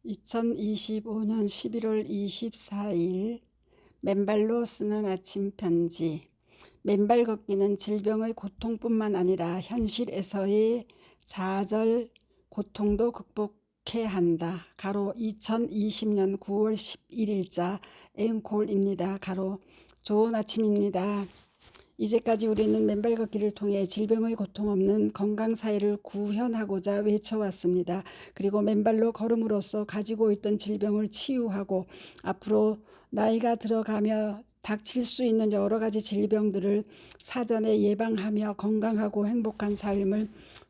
2025년 11월 24일 맨발로 쓰는 아침 편지. 맨발 걷기는 질병의 고통뿐만 아니라 현실에서의 좌절 고통도 극복해야 한다. 가로 2020년 9월 11일자 앵콜입니다. 가로 좋은 아침입니다. 이제까지 우리는 맨발 걷기를 통해 질병의 고통 없는 건강 사회를 구현하고자 외쳐왔습니다. 그리고 맨발로 걸음으로써 가지고 있던 질병을 치유하고 앞으로 나이가 들어가며 닥칠 수 있는 여러 가지 질병들을 사전에 예방하며 건강하고 행복한 삶을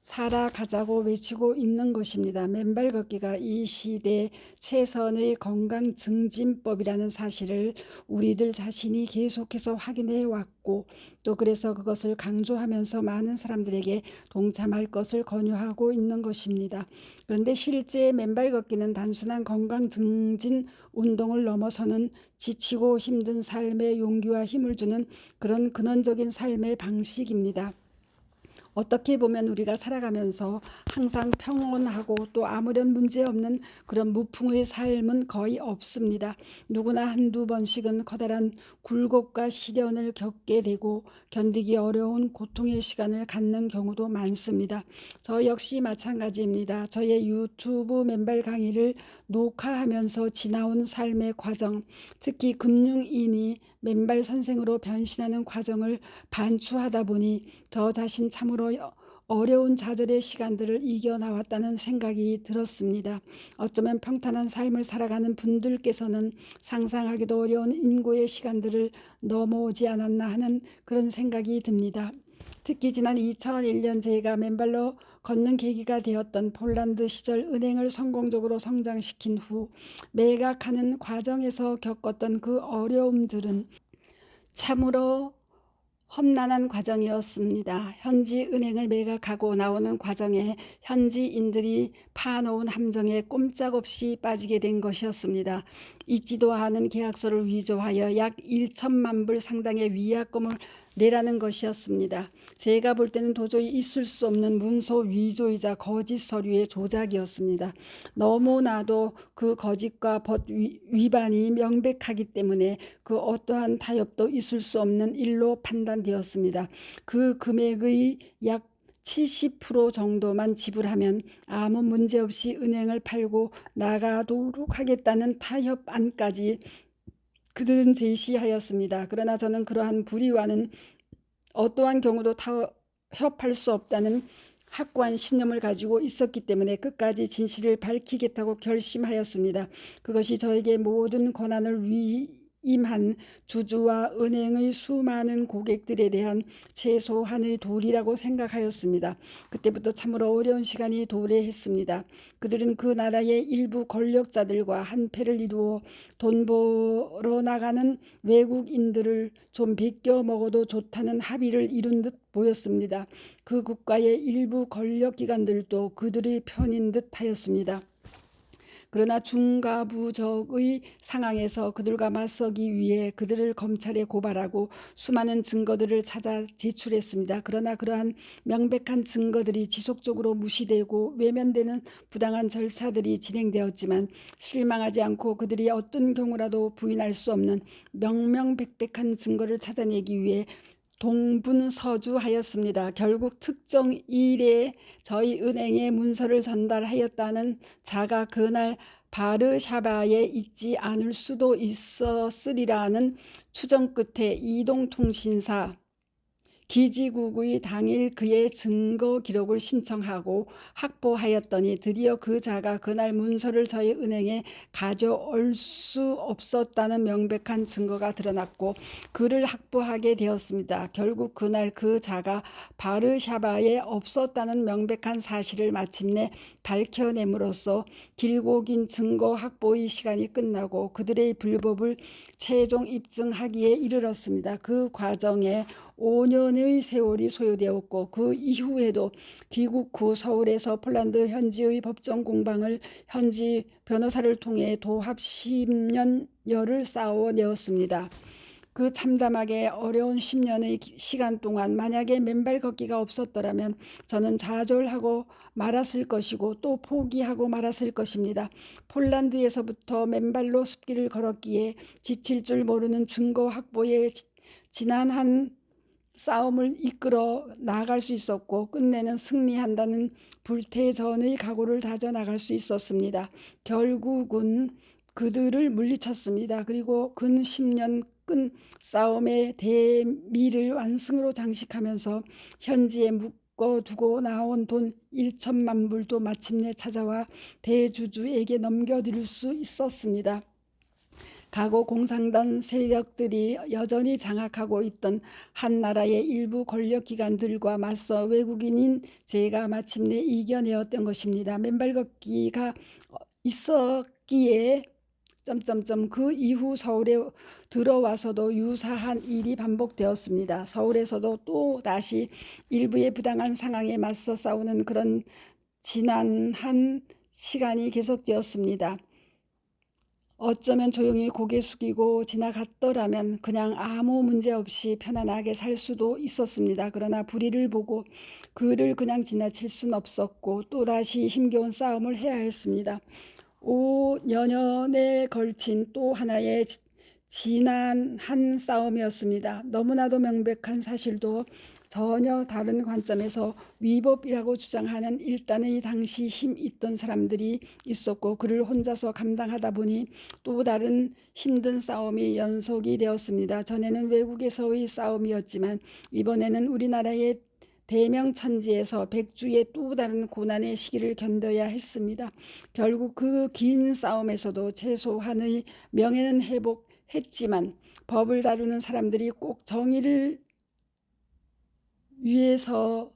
살아가자고 외치고 있는 것입니다. 맨발 걷기가 이 시대 최선의 건강 증진법이라는 사실을 우리들 자신이 계속해서 확인해 왔고 또 그래서 그것을 강조하면서 많은 사람들에게 동참할 것을 권유하고 있는 것입니다. 그런데 실제 맨발 걷기는 단순한 건강 증진 운동을 넘어서는 지치고 힘든 삶에 용기와 힘을 주는 그런 근원적인 삶의 방식입니다. 어떻게 보면 우리가 살아가면서 항상 평온하고 또 아무런 문제 없는 그런 무풍의 삶은 거의 없습니다. 누구나 한두 번씩은 커다란 굴곡과 시련을 겪게 되고 견디기 어려운 고통의 시간을 갖는 경우도 많습니다. 저 역시 마찬가지입니다. 저의 유튜브 맨발 강의를 녹화하면서 지나온 삶의 과정, 특히 금융인이 맨발 선생으로 변신하는 과정을 반추하다 보니 저 자신 참으로 어려운 좌절의 시간들을 이겨나왔다는 생각이 들었습니다. 어쩌면 평탄한 삶을 살아가는 분들께서는 상상하기도 어려운 인고의 시간들을 넘어오지 않았나 하는 그런 생각이 듭니다. 특히 지난 2001년 제가 맨발로 걷는 계기가 되었던 폴란드 시절 은행을 성공적으로 성장시킨 후 매각하는 과정에서 겪었던 그 어려움들은 참으로 험난한 과정이었습니다. 현지 은행을 매각하고 나오는 과정에 현지인들이 파놓은 함정에 꼼짝없이 빠지게 된 것이었습니다. 잊지도 않은 계약서를 위조하여 약 1천만 불 상당의 위약금을 내라는 것이었습니다. 제가 볼 때는 도저히 있을 수 없는 문서 위조이자 거짓 서류의 조작이었습니다. 너무나도 그 거짓과 법 위반이 명백하기 때문에 그 어떠한 타협도 있을 수 없는 일로 판단되었습니다. 그 금액의 약 70% 정도만 지불하면 아무 문제 없이 은행을 팔고 나가도록 하겠다는 타협안까지 그들은 제시하였습니다. 그러나 저는 그러한 불의와는 어떠한 경우도 타협할 수 없다는 확고한 신념을 가지고 있었기 때문에 끝까지 진실을 밝히겠다고 결심하였습니다. 그것이 저에게 모든 권한을 위임한 주주와 은행의 수많은 고객들에 대한 최소한의 도리라고 생각하였습니다. 그때부터 참으로 어려운 시간이 도래했습니다. 그들은 그 나라의 일부 권력자들과 한패를 이루어 돈 벌어 나가는 외국인들을 좀 베껴 먹어도 좋다는 합의를 이룬 듯 보였습니다. 그 국가의 일부 권력기관들도 그들의 편인 듯 하였습니다. 그러나 중과부적의 상황에서 그들과 맞서기 위해 그들을 검찰에 고발하고 수많은 증거들을 찾아 제출했습니다. 그러나 그러한 명백한 증거들이 지속적으로 무시되고 외면되는 부당한 절차들이 진행되었지만 실망하지 않고 그들이 어떤 경우라도 부인할 수 없는 명명백백한 증거를 찾아내기 위해 동분서주하였습니다. 결국 특정 일에 저희 은행에 문서를 전달하였다는 자가 그날 바르샤바에 있지 않을 수도 있었으리라는 추정 끝에 이동통신사 기지국의 당일 그의 증거 기록을 신청하고 확보하였더니 드디어 그 자가 그날 문서를 저희 은행에 가져올 수 없었다는 명백한 증거가 드러났고 그를 확보하게 되었습니다. 결국 그날 그 자가 바르샤바에 없었다는 명백한 사실을 마침내 밝혀냄으로써 길고 긴 증거 확보의 시간이 끝나고 그들의 불법을 최종 입증하기에 이르렀습니다. 그 과정에 5년의 세월이 소요되었고 그 이후에도 귀국 후 서울에서 폴란드 현지의 법정 공방을 현지 변호사를 통해 도합 10년여를 쌓아내었습니다. 그 참담하게 어려운 10년의 시간 동안 만약에 맨발 걷기가 없었더라면 저는 좌절하고 말았을 것이고 또 포기하고 말았을 것입니다. 폴란드에서부터 맨발로 숲길을 걸었기에 지칠 줄 모르는 증거 확보에 지난한 싸움을 이끌어 나갈 수 있었고 끝내는 승리한다는 불태전의 각오를 다져 나갈 수 있었습니다. 결국은 그들을 물리쳤습니다. 그리고 근 10년 끈 싸움의 대미를 완승으로 장식하면서 현지에 묶어두고 나온 돈 1천만 불도 마침내 찾아와 대주주에게 넘겨드릴 수 있었습니다. 과거 공산당 세력들이 여전히 장악하고 있던 한 나라의 일부 권력기관들과 맞서 외국인인 제가 마침내 이겨내었던 것입니다. 맨발 걷기가 있었기에 그 이후 서울에 들어와서도 유사한 일이 반복되었습니다. 서울에서도 또 다시 일부의 부당한 상황에 맞서 싸우는 그런 지난한 시간이 계속되었습니다. 어쩌면 조용히 고개 숙이고 지나갔더라면 그냥 아무 문제 없이 편안하게 살 수도 있었습니다. 그러나 불의를 보고 그를 그냥 지나칠 순 없었고 또다시 힘겨운 싸움을 해야 했습니다. 5년에 걸친 또 하나의 지난한 싸움이었습니다. 너무나도 명백한 사실도 전혀 다른 관점에서 위법이라고 주장하는 일단의 당시 힘 있던 사람들이 있었고 그를 혼자서 감당하다 보니 또 다른 힘든 싸움이 연속이 되었습니다. 전에는 외국에서의 싸움이었지만 이번에는 우리나라의 대명천지에서 백주의 또 다른 고난의 시기를 견뎌야 했습니다. 결국 그 긴 싸움에서도 최소한의 명예는 회복했지만 법을 다루는 사람들이 꼭 정의를 위해서만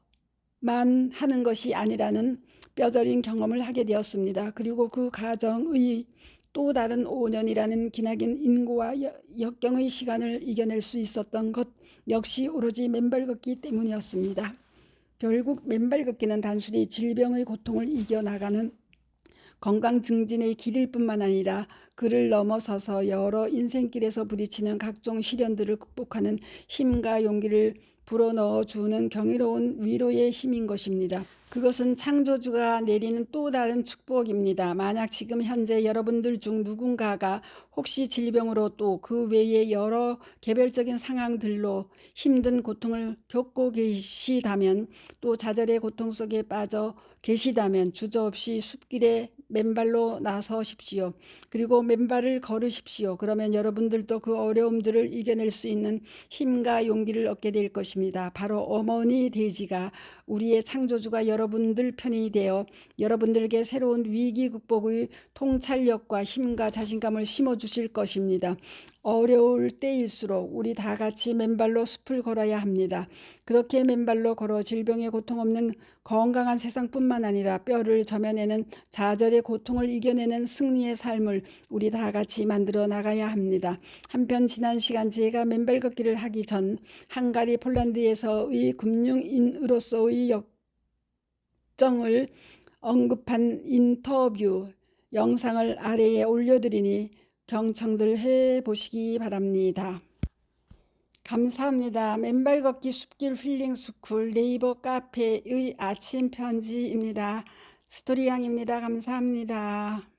하는 것이 아니라는 뼈저린 경험을 하게 되었습니다. 그리고 그 가정의 또 다른 5년이라는 기나긴 인고와 역경의 시간을 이겨낼 수 있었던 것 역시 오로지 맨발 걷기 때문이었습니다. 결국 맨발 걷기는 단순히 질병의 고통을 이겨나가는 건강 증진의 길일 뿐만 아니라 그를 넘어서서 여러 인생길에서 부딪히는 각종 시련들을 극복하는 힘과 용기를 불어넣어 주는 경이로운 위로의 힘인 것입니다. 그것은 창조주가 내리는 또 다른 축복입니다. 만약 지금 현재 여러분들 중 누군가가 혹시 질병으로 또 그 외의 여러 개별적인 상황들로 힘든 고통을 겪고 계시다면 또 좌절의 고통 속에 빠져 계시다면 주저없이 숲길에 맨발로 나서십시오. 그리고 맨발을 걸으십시오. 그러면 여러분들도 그 어려움들을 이겨낼 수 있는 힘과 용기를 얻게 될 것입니다. 바로 어머니 돼지가 우리의 창조주가 여러분들 편이 되어 여러분들에게 새로운 위기 극복의 통찰력과 힘과 자신감을 심어주실 것입니다. 어려울 때일수록 우리 다 같이 맨발로 숲을 걸어야 합니다. 그렇게 맨발로 걸어 질병의 고통 없는 건강한 세상뿐만 아니라 뼈를 저며내는 좌절의 고통을 이겨내는 승리의 삶을 우리 다 같이 만들어 나가야 합니다. 한편 지난 시간 제가 맨발 걷기를 하기 전 헝가리 폴란드에서의 금융인으로서의 역정을 언급한 인터뷰 영상을 아래에 올려드리니 경청들 해보시기 바랍니다. 감사합니다. 맨발 걷기 숲길 힐링 스쿨 네이버 카페의 아침 편지입니다. 스토리양입니다. 감사합니다.